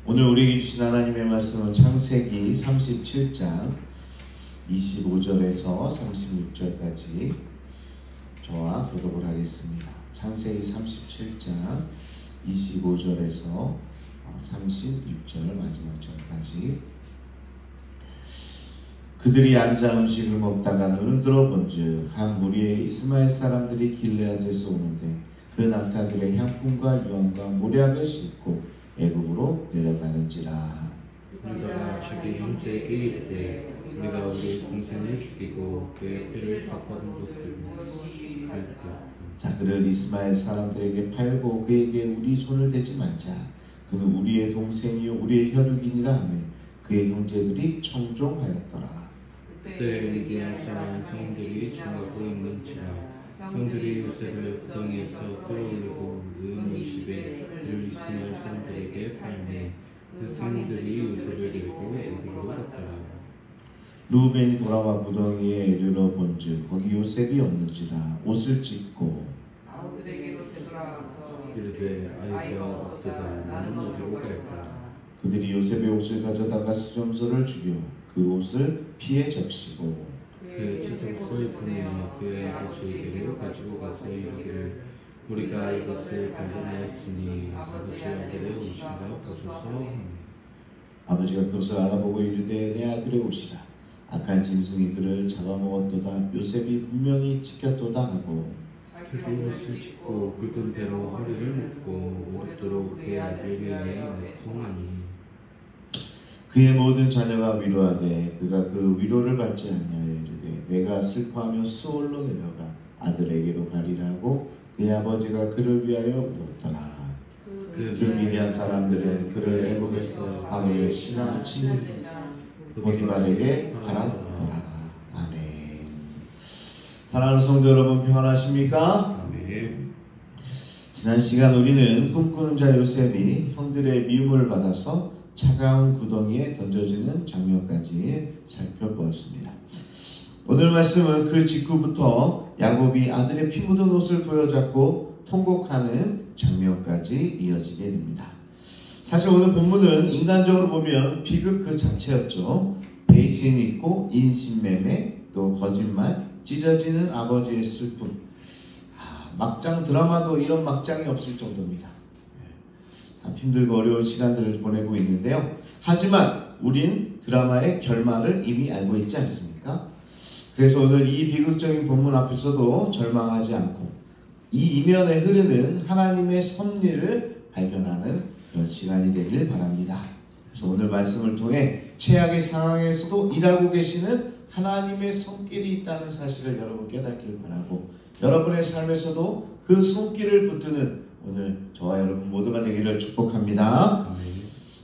오늘 우리에게 주신 하나님의 말씀은 창세기 37장 25절에서 36절까지 저와 교독을 하겠습니다. 창세기 37장 25절에서 36절 마지막 절까지. 그들이 앉아 음식을 먹다가 눈을 들어본즉 한 무리의 이스마엘 사람들이 길르앗에서 오는데 그 낙타들의 향품과 유황과 모략을 싣고 애굽으로 내려가는지라. 유다가 자기 형제에게 이르되 우리가 우리 동생을 죽이고 그의 피를 갚아둔 적들이 자, 그를 이스마엘 사람들에게 팔고 그에게 우리 손을 대지 말자. 그는 우리의 동생이요 우리의 혈육이니라 하며 그의 형제들이 청종하였더라. 그때 미디안 사람 성들이 중하고 있는지라. 형들이 요셉을 구덩이에서 끌어올리고 그 열심에 그를 이스마엘 사람들에게 팔매 그 사람들이 요셉을 데리고 애굽으로 갔더라. 루벤이 돌아와 구덩이에 이르러 본즉 거기 요셉이 없는지라 옷을 찢고 아우들에게로 되돌아가서 이르되 아이가 없도다 나는 어디로 갈까. 그들이 요셉의 옷을 가져다가 수점소를 죽여 그 옷을 피에 적시고 그 지성소에 보내어 그의 아버지에게로 가지고 가서 이르기를 우리가 이것을 발견하였으니 아버지 아들의 옷인가 보소서. 아버지가 그것을 알아보고 이르되 내 아들의 옷이라. 악한 짐승이 그를 잡아먹었도다. 요셉이 분명히 지켰도다 하고 그의 옷을 찢고 붉은 배로 허리를 묶고 오랫도록 그의 아들 위하여 애통하니 그의 모든 자녀가 위로하되 그가 그 위로를 받지 아니하여 이르되 내가 슬퍼하며 수월로 내려가 아들에게로 가리라 하고 그의 아버지가 그를 위하여 울었더라. 그 미디안 사람들은 그를 애굽에서 바로의 신하 친히 보디발에게 팔았더라. 아멘. 사랑하는 성도 여러분, 평안하십니까? 아멘. 지난 시간 우리는 꿈꾸는 자 요셉이 형들의 미움을 받아서 차가운 구덩이에 던져지는 장면까지 살펴보았습니다. 오늘 말씀은 그 직후부터 야곱이 아들의 피 묻은 옷을 부여잡고 통곡하는 장면까지 이어지게 됩니다. 사실 오늘 본문은 인간적으로 보면 비극 그 자체였죠. 배신이 있고 인신매매, 또 거짓말, 찢어지는 아버지의 슬픔. 막장 드라마도 이런 막장이 없을 정도입니다. 참 힘들고 어려운 시간들을 보내고 있는데요. 하지만 우린 드라마의 결말을 이미 알고 있지 않습니까? 그래서 오늘 이 비극적인 본문 앞에서도 절망하지 않고 이 이면에 흐르는 하나님의 섭리를 발견하는 그런 시간이 되길 바랍니다. 그래서 오늘 말씀을 통해 최악의 상황에서도 일하고 계시는 하나님의 손길이 있다는 사실을 여러분 깨닫길 바라고 여러분의 삶에서도 그 손길을 붙드는 오늘 저와 여러분 모두가 되기를 축복합니다.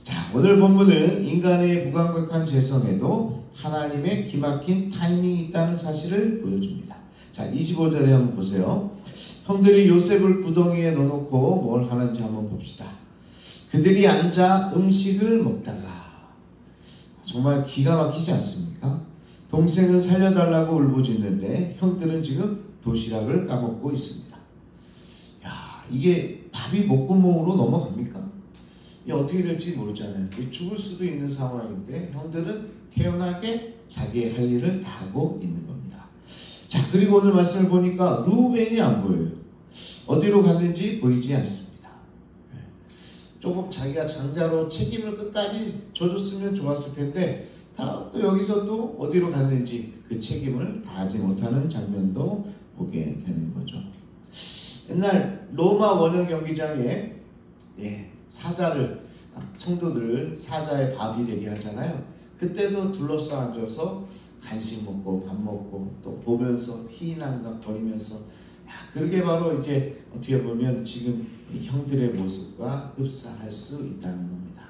자, 오늘 본문은 인간의 무감각한 죄성에도 하나님의 기막힌 타이밍이 있다는 사실을 보여줍니다. 자, 25절에 한번 보세요. 형들이 요셉을 구덩이에 넣어놓고 뭘 하는지 한번 봅시다. 그들이 앉아 음식을 먹다가, 정말 기가 막히지 않습니까? 동생은 살려달라고 울부짖는데 형들은 지금 도시락을 까먹고 있습니다. 야, 이게 밥이 목구멍으로 넘어갑니까? 이게 어떻게 될지 모르잖아요. 죽을 수도 있는 상황인데 형들은 태연하게 자기의 할 일을 다 하고 있는 겁니다. 자, 그리고 오늘 말씀을 보니까 루벤이 안 보여요. 어디로 갔는지 보이지 않습니다. 조금 자기가 장자로 책임을 끝까지 져줬으면 좋았을 텐데 또 여기서 또 어디로 갔는지 그 책임을 다하지 못하는 장면도 보게 되는 거죠. 옛날 로마 원형 경기장에 사자를, 성도들을 사자의 밥이 되게 하잖아요. 그때도 둘러싸 앉아서 간식 먹고 밥 먹고 또 보면서 희낙낙 거리면서, 그러게 바로 이제 어떻게 보면 지금 이 형들의 모습과 흡사할 수 있다는 겁니다.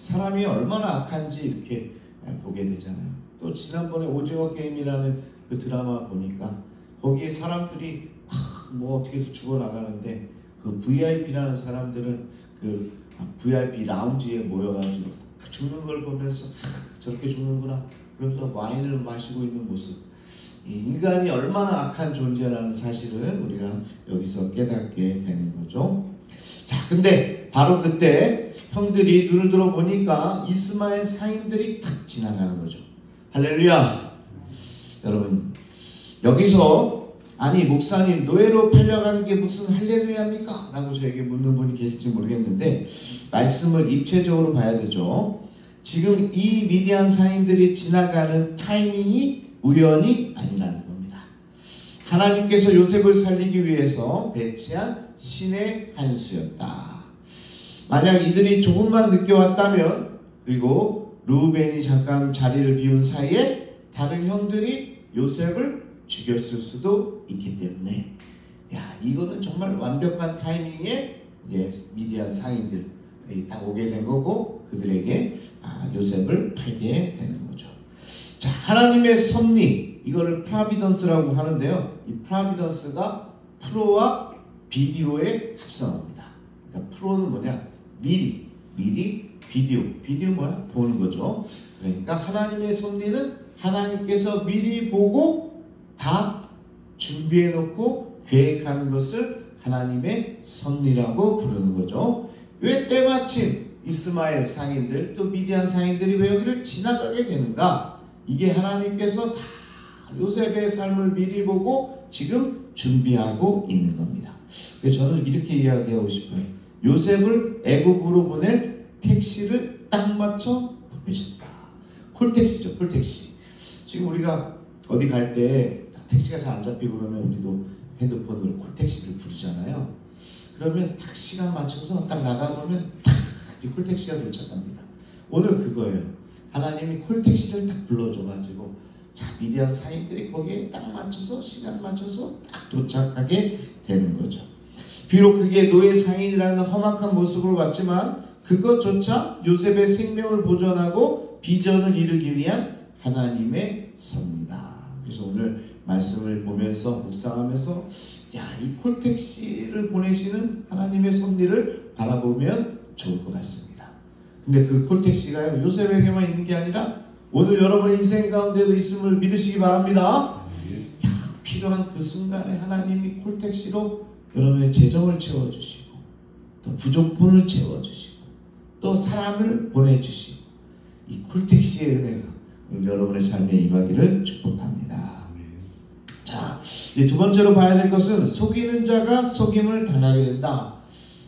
사람이 얼마나 악한지 이렇게 보게 되잖아요. 또 지난번에 오징어 게임이라는 그 드라마 보니까 거기에 사람들이 뭐 어떻게 해서 죽어나가는데 그 VIP라는 사람들은 그 VIP 라운지에 모여가지고 죽는 걸 보면서 저렇게 죽는구나 그러면서 와인을 마시고 있는 모습. 인간이 얼마나 악한 존재라는 사실을 우리가 여기서 깨닫게 되는 거죠. 자, 근데 바로 그때 형들이 눈을 들어 보니까 이스마엘 상인들이 탁 지나가는 거죠. 할렐루야. 여러분, 여기서 아니 목사님 노예로 팔려가는 게 무슨 할렐루야입니까? 라고 저에게 묻는 분이 계실지 모르겠는데 말씀을 입체적으로 봐야 되죠. 지금 이 미디안 상인들이 지나가는 타이밍이 우연이 아니라는 겁니다. 하나님께서 요셉을 살리기 위해서 배치한 신의 한 수였다. 만약 이들이 조금만 늦게 왔다면, 그리고 루벤이 잠깐 자리를 비운 사이에 다른 형들이 요셉을 죽였을 수도 있기 때문에, 야, 이거는 정말 완벽한 타이밍에 이제 미디안 상인들이 딱 오게 된 거고, 그들에게 요셉을 팔게 되는 거죠. 자, 하나님의 섭리, 이거를 프라비던스라고 하는데요. 이 프라비던스가 프로와 비디오의 합성어입니다. 그러니까 프로는 뭐냐? 미리 비디오 뭐야? 보는 거죠. 그러니까 하나님의 섭리는 하나님께서 미리 보고 다 준비해 놓고 계획하는 것을 하나님의 섭리라고 부르는 거죠. 왜 때마침 이스마엘 상인들 또 미디안 상인들이 왜 여기를 지나가게 되는가? 이게 하나님께서 다 요셉의 삶을 미리 보고 지금 준비하고 있는 겁니다. 그래서 저는 이렇게 이야기하고 싶어요. 요셉을 애굽으로 보낼 택시를 딱 맞춰 보내셨다. 콜택시죠, 콜택시. 지금 우리가 어디 갈 때 택시가 잘 안 잡히고 그러면 우리도 핸드폰으로 콜택시를 부르잖아요. 그러면 딱 시간 맞춰서 딱 나가보면 딱 콜택시가 도착합니다. 오늘 그거예요. 하나님이 콜택시를 딱 불러줘가지고 자, 미디안 상인들이 거기에 딱 맞춰서 시간 맞춰서 딱 도착하게 되는 거죠. 비록 그게 노예 상인이라는 험악한 모습으로 왔지만 그것조차 요셉의 생명을 보존하고 비전을 이루기 위한 하나님의 섭니다. 그래서 오늘 말씀을 보면서 묵상하면서 야, 이 콜택시를 보내시는 하나님의 섭리를 바라보면 좋을 것 같습니다. 근데 그 콜택시가요, 요셉에게만 있는 게 아니라 오늘 여러분의 인생 가운데도 있음을 믿으시기 바랍니다. 야, 필요한 그 순간에 하나님이 콜택시로 여러분의 재정을 채워주시고 또 부족분을 채워주시고 또 사람을 보내주시고 이 콜택시의 은혜가 오늘 여러분의 삶에 임하기를 축복합니다. 자, 이제 두 번째로 봐야 될 것은 속이는 자가 속임을 당하게 된다.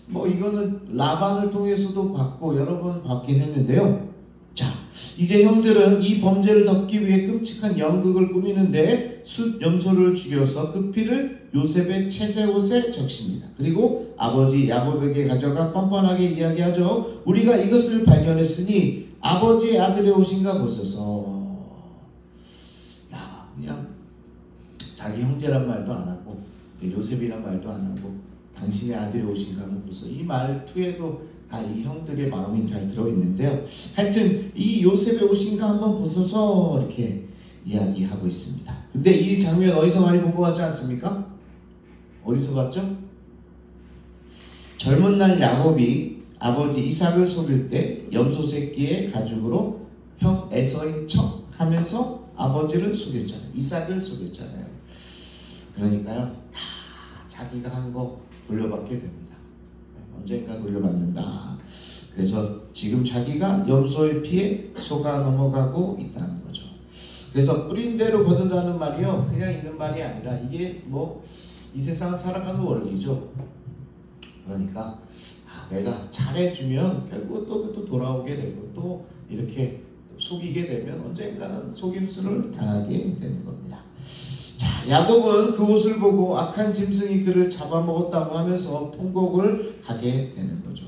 뭐 이거는 라반을 통해서도 봤고 여러 번 봤긴 했는데요. 자, 이제 형들은 이 범죄를 덮기 위해 끔찍한 연극을 꾸미는데 숫 염소를 죽여서 그 피를 요셉의 채색옷에 적십니다. 그리고 아버지 야곱에게 가져가 뻔뻔하게 이야기하죠. 우리가 이것을 발견했으니 아버지의 아들이 오신가 보소서. 야, 그냥 자기 형제란 말도 안 하고 요셉이란 말도 안 하고 당신의 아들이 오신가 보소서. 이 말투에도 다 이 형들의 마음이 잘 들어있는데요. 하여튼 이 요셉의 오신가 한번 보소서 이렇게 이야기하고 있습니다. 근데 이 장면 어디서 많이 본 것 같지 않습니까? 어디서 봤죠? 젊은 날 야곱이 아버지 이삭을 속일 때 염소 새끼의 가죽으로 형 에서인 척 하면서 아버지를 속였잖아요. 이삭을 속였잖아요. 그러니까요, 다 자기가 한 거 돌려받게 됩니다. 언젠가 돌려받는다. 그래서 지금 자기가 염소의 피에 속아 넘어가고 있다는 거죠. 그래서 뿌린 대로 거둔다는 말이요, 그냥 있는 말이 아니라 이게 뭐 이 세상을 살아가는 원리죠. 그러니까 내가 잘해주면 결국 또 돌아오게 되고 또 이렇게 속이게 되면 언젠가는 속임수를 당하게 되는 겁니다. 자, 야곱은 그 옷을 보고 악한 짐승이 그를 잡아먹었다고 하면서 통곡을 하게 되는 거죠.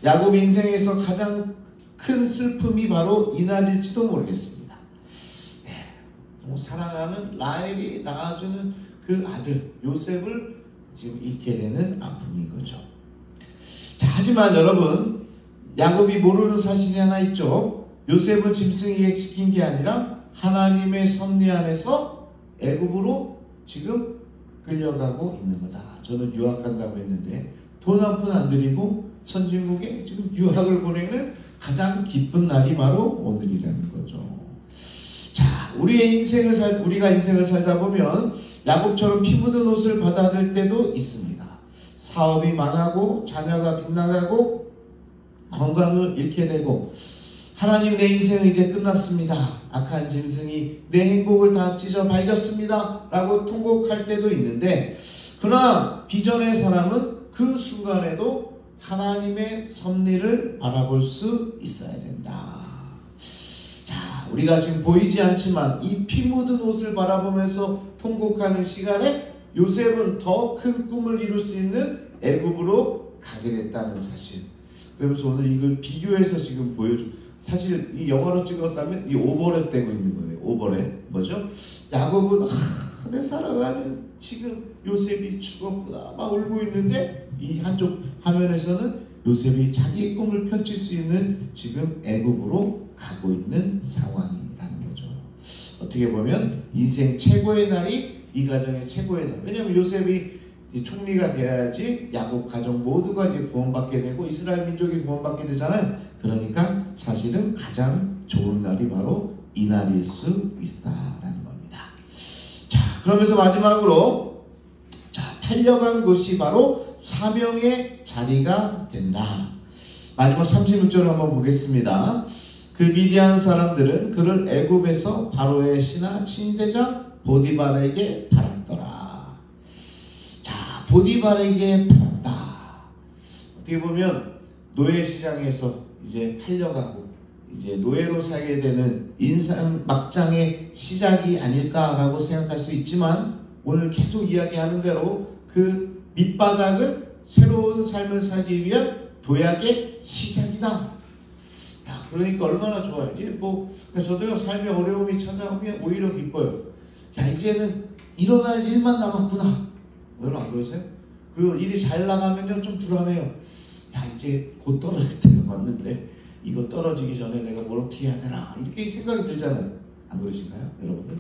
야곱 인생에서 가장 큰 슬픔이 바로 이날일지도 모르겠습니다. 사랑하는 라헬이 낳아주는 그 아들 요셉을 지금 잃게 되는 아픔인 거죠. 자, 하지만 여러분, 야곱이 모르는 사실이 하나 있죠. 요셉은 짐승에게 지킨 게 아니라 하나님의 섭리 안에서 애굽으로 지금 끌려가고 있는 거다. 저는 유학간다고 했는데 돈 한 푼 안 들이고 선진국에 지금 유학을 보내는 가장 기쁜 날이 바로 오늘이라는 거죠. 자, 우리가 인생을 살다 보면 야곱처럼 피 묻은 옷을 받아들 때도 있습니다. 사업이 망하고 자녀가 빗나가고 건강을 잃게 되고 하나님 내 인생은 이제 끝났습니다. 악한 짐승이 내 행복을 다 찢어 발겼습니다. 라고 통곡할 때도 있는데 그러나 비전의 사람은 그 순간에도 하나님의 섭리를 바라볼 수 있어야 된다. 자, 우리가 지금 보이지 않지만 이 피 묻은 옷을 바라보면서 통곡하는 시간에 요셉은 더 큰 꿈을 이룰 수 있는 애굽으로 가게 됐다는 사실. 그러면서 오늘 이걸 비교해서 지금 사실 이 영화로 찍었다면 이 오버랩 되고 있는 거예요. 오버랩. 뭐죠? 야곱은 내 사랑하는 지금 요셉이 죽었구나 막 울고 있는데 이 한쪽 화면에서는 요셉이 자기의 꿈을 펼칠 수 있는 지금 애굽으로 가고 있는 상황이라는 거죠. 어떻게 보면 인생 최고의 날이 이 가정의 최고의 날. 왜냐하면 요셉이 총리가 돼야지 야곱 가정 모두가 이제 구원받게 되고 이스라엘 민족이 구원받게 되잖아요. 그러니까 사실은 가장 좋은 날이 바로 이 날일 수 있다라는 겁니다. 자, 그러면서 마지막으로 팔려간 곳이 바로 사명의 자리가 된다. 마지막 36절을 한번 보겠습니다. 그 미디안 사람들은 그를 애굽에서 바로의 신하 친대장 보디발에게 팔았더라. 자, 보디발에게 팔았다. 어떻게 보면 노예 시장에서 이제 팔려가고 이제 노예로 살게 되는 인생 막장의 시작이 아닐까라고 생각할 수 있지만 오늘 계속 이야기하는 대로 그 밑바닥은 새로운 삶을 살기 위한 도약의 시작이다. 야, 그러니까 얼마나 좋아요. 이게 저도요 삶에 어려움이 찾아오면 오히려 기뻐요. 야, 이제는 일어날 일만 남았구나. 여러분 안 그러세요? 그리고 일이 잘 나가면요 좀 불안해요. 야, 이제 곧 떨어질 때가 왔는데 이거 떨어지기 전에 내가 뭘 어떻게 해야 되나 이렇게 생각이 들잖아요. 안 그러신가요, 여러분들?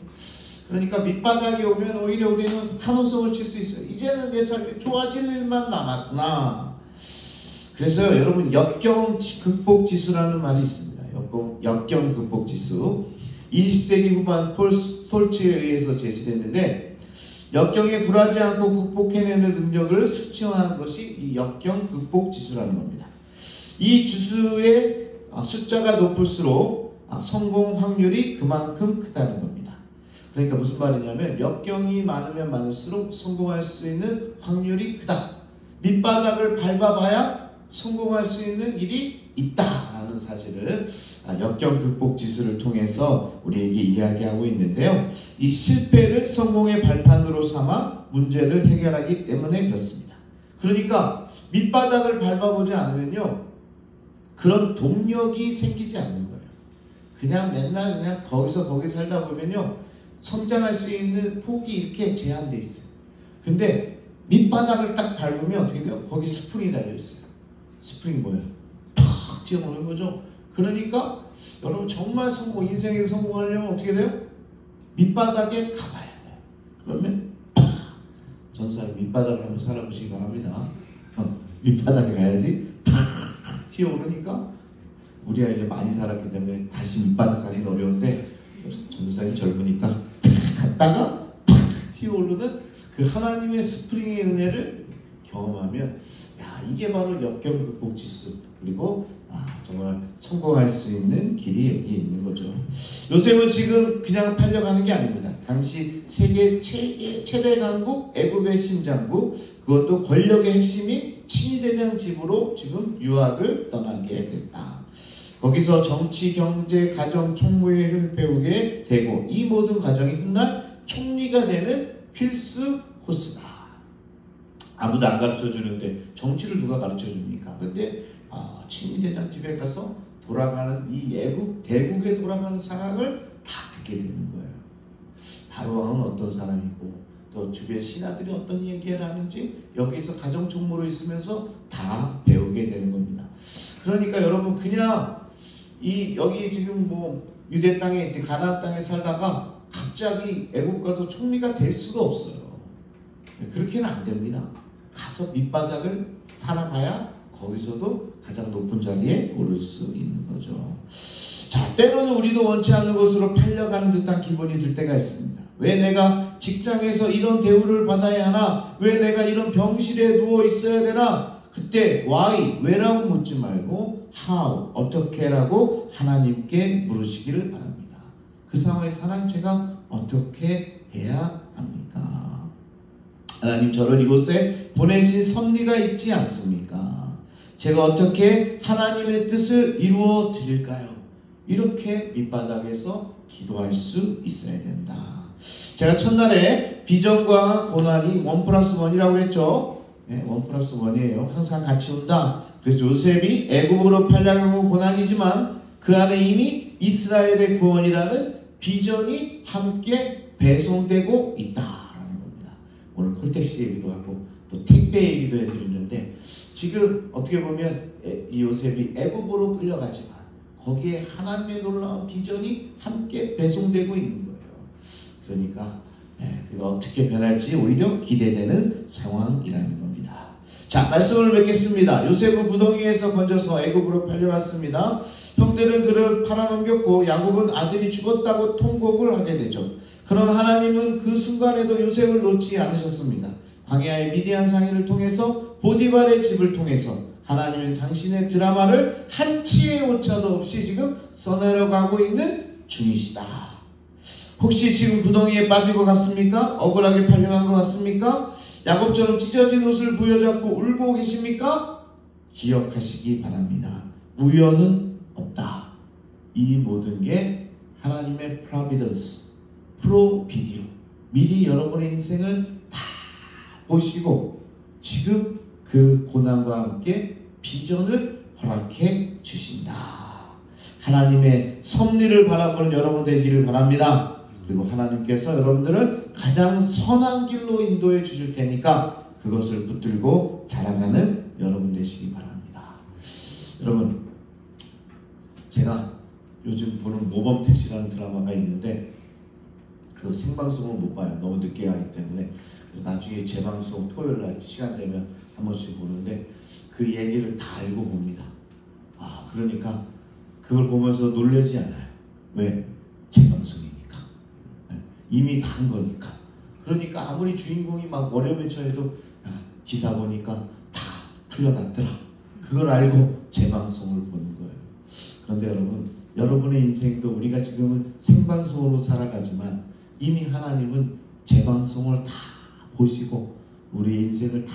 그러니까 밑바닥이 오면 오히려 우리는 한호성을 칠 수 있어요. 이제는 내 삶이 좋아질 일만 남았구나. 그래서 여러분 역경 극복 지수라는 말이 있습니다. 역경 극복 지수. 20세기 후반 폴 스톨츠에 의해서 제시됐는데 역경에 굴하지 않고 극복해내는 능력을 수치화한 것이 이 역경 극복 지수라는 겁니다. 이 지수의 숫자가 높을수록 성공 확률이 그만큼 크다는 겁니다. 그러니까 무슨 말이냐면 역경이 많으면 많을수록 성공할 수 있는 확률이 크다. 밑바닥을 밟아봐야 성공할 수 있는 일이 있다라는 사실을 역경 극복 지수를 통해서 우리에게 이야기하고 있는데요. 이 실패를 성공의 발판으로 삼아 문제를 해결하기 때문에 그렇습니다. 그러니까 밑바닥을 밟아보지 않으면요 그런 동력이 생기지 않는 거예요. 그냥 맨날 그냥 거기서 거기 살다 보면요 성장할 수 있는 폭이 이렇게 제한되어 있어요. 근데 밑바닥을 딱 밟으면 어떻게 돼요? 거기 스프링이 달려있어요. 스프링 뭐예요? 탁 튀어나오는 거죠. 그러니까 여러분 정말 인생에서 성공하려면 어떻게 돼요? 밑바닥에 가봐야 돼요. 그러면 전사님 밑바닥을 한번 살아보시기 바랍니다. 밑바닥에 가야지 탁 튀어오르니까 우리가 이제 많이 살았기 때문에 다시 밑바닥 가기는 어려운데 전사님 젊으니까 갔다가 팍 튀어오르는 그 하나님의 스프링의 은혜를 경험하면 야 이게 바로 역경 극복 지수 그리고 정말 성공할 수 있는 길이 여기에 있는 거죠. 요셉은 지금 그냥 팔려가는 게 아닙니다. 당시 세계 최대 강국 애굽의 심장부 그것도 권력의 핵심인 친위대장 집으로 지금 유학을 떠나게 됐다. 거기서 정치, 경제, 가정, 총무의 일을 배우게 되고 이 모든 과정이 훗날 총리가 되는 필수 코스다. 아무도 안 가르쳐 주는데 정치를 누가 가르쳐 줍니까? 근데 친위대장 집에 가서 돌아가는 이 대국에 돌아가는 상황을 다 듣게 되는 거예요. 바로왕은 어떤 사람이고 또 주변 신하들이 어떤 얘기를 하는지 여기서 가정 총무로 있으면서 다 배우게 되는 겁니다. 그러니까 여러분 그냥 여기 지금 유대 땅에 가나안 땅에 살다가 갑자기 애국 가서 총리가 될 수가 없어요. 그렇게는 안 됩니다. 가서 밑바닥을 살아봐야 거기서도 가장 높은 자리에 오를 수 있는 거죠. 자, 때로는 우리도 원치 않는 곳으로 팔려가는 듯한 기분이 들 때가 있습니다. 왜 내가 직장에서 이런 대우를 받아야 하나? 왜 내가 이런 병실에 누워 있어야 되나? 그때 why, 왜라고 묻지 말고 how, 어떻게라고 하나님께 물으시기를 바랍니다. 그 상황에서 하나님 제가 어떻게 해야 합니까? 하나님 저를 이곳에 보내신 섭리가 있지 않습니까? 제가 어떻게 하나님의 뜻을 이루어 드릴까요? 이렇게 밑바닥에서 기도할 수 있어야 된다. 제가 첫날에 비전과 고난이 1+1이라고 그랬죠. 네, 1+1이에요. 항상 같이 온다. 그래서 요셉이 애굽으로 팔려가고 고난이지만 그 안에 이미 이스라엘의 구원이라는 비전이 함께 배송되고 있다라는 겁니다. 오늘 콜택시 얘기도 하고 또 택배 얘기도 해드리는데 지금 어떻게 보면 이 요셉이 애굽으로 끌려가지만 거기에 하나님의 놀라운 비전이 함께 배송되고 있는 거예요. 그러니까 그가 어떻게 변할지 오히려 기대되는 상황이라는 겁니다. 자, 말씀을 뵙겠습니다. 요셉은 구덩이에서 건져서 애굽으로 팔려갔습니다. 형들은 그를 팔아넘겼고 야곱은 아들이 죽었다고 통곡을 하게 되죠. 그러나 하나님은 그 순간에도 요셉을 놓지 않으셨습니다. 광야의 미디안 상인을 통해서 보디발의 집을 통해서 하나님은 당신의 드라마를 한치의 오차도 없이 지금 써내려가고 있는 중이시다. 혹시 지금 구덩이에 빠진 것 같습니까? 억울하게 팔려간 것 같습니까? 야곱처럼 찢어진 옷을 부여잡고 울고 계십니까? 기억하시기 바랍니다. 우연은 없다. 이 모든 게 하나님의 프로비던스, 프로비디오, 미리 여러분의 인생을 다 보시고 지금 그 고난과 함께 비전을 허락해 주신다. 하나님의 섭리를 바라보는 여러분 되기를 바랍니다. 그리고 하나님께서 여러분들을 가장 선한 길로 인도해 주실 테니까 그것을 붙들고 자라가는 여러분 되시기 바랍니다. 여러분, 제가 요즘 보는 모범택시라는 드라마가 있는데 그 생방송을 못 봐요. 너무 늦게 하기 때문에. 나중에 재방송 토요일날 시간 되면 한 번씩 보는데 그 얘기를 다 알고 봅니다. 그러니까 그걸 보면서 놀라지 않아요. 왜? 재방송이니까. 이미 다 한 거니까. 그러니까 아무리 주인공이 막 어려움에 처해도 기사 보니까 다 풀려났더라. 그걸 알고 재방송을 보는 거예요. 그런데 여러분, 여러분의 인생도 우리가 지금은 생방송으로 살아가지만 이미 하나님은 재방송을 다 보시고 우리의 인생을 다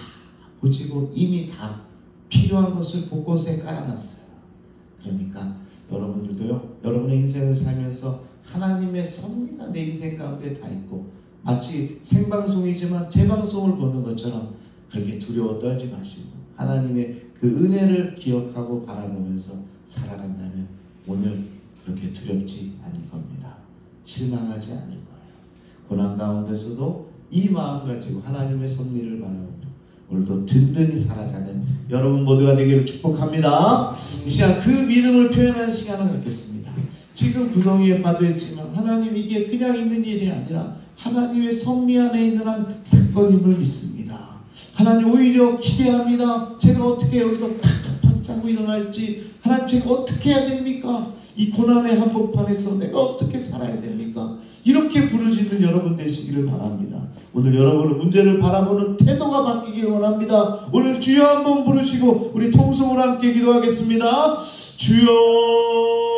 보시고 이미 다 필요한 것을 곳곳에 깔아놨어요. 그러니까 여러분들도요, 여러분의 인생을 살면서 하나님의 섭리가 내 인생 가운데 다 있고 마치 생방송이지만 재방송을 보는 것처럼 그렇게 두려워 떨지 마시고 하나님의 그 은혜를 기억하고 바라보면서 살아간다면 오늘 그렇게 두렵지 않을 겁니다. 실망하지 않을 거예요. 고난 가운데서도 이 마음 가지고 하나님의 섭리를 바라보며 오늘도 든든히 살아가는 여러분 모두가 되기를 축복합니다. 이 시간 그 믿음을 표현하는 시간을 갖겠습니다. 지금 구덩이에 빠져있지만 하나님 이게 그냥 있는 일이 아니라 하나님의 섭리 안에 있는 한 사건임을 믿습니다. 하나님 오히려 기대합니다. 제가 어떻게 여기서 탁탁 짜고 일어날지 하나님 제가 어떻게 해야 됩니까? 이 고난의 한복판에서 내가 어떻게 살아야 됩니까? 이렇게 부르짖는 여러분 되시기를 바랍니다. 오늘 여러분의 문제를 바라보는 태도가 바뀌기를 원합니다. 오늘 주여 한번 부르시고 우리 통성으로 함께 기도하겠습니다. 주여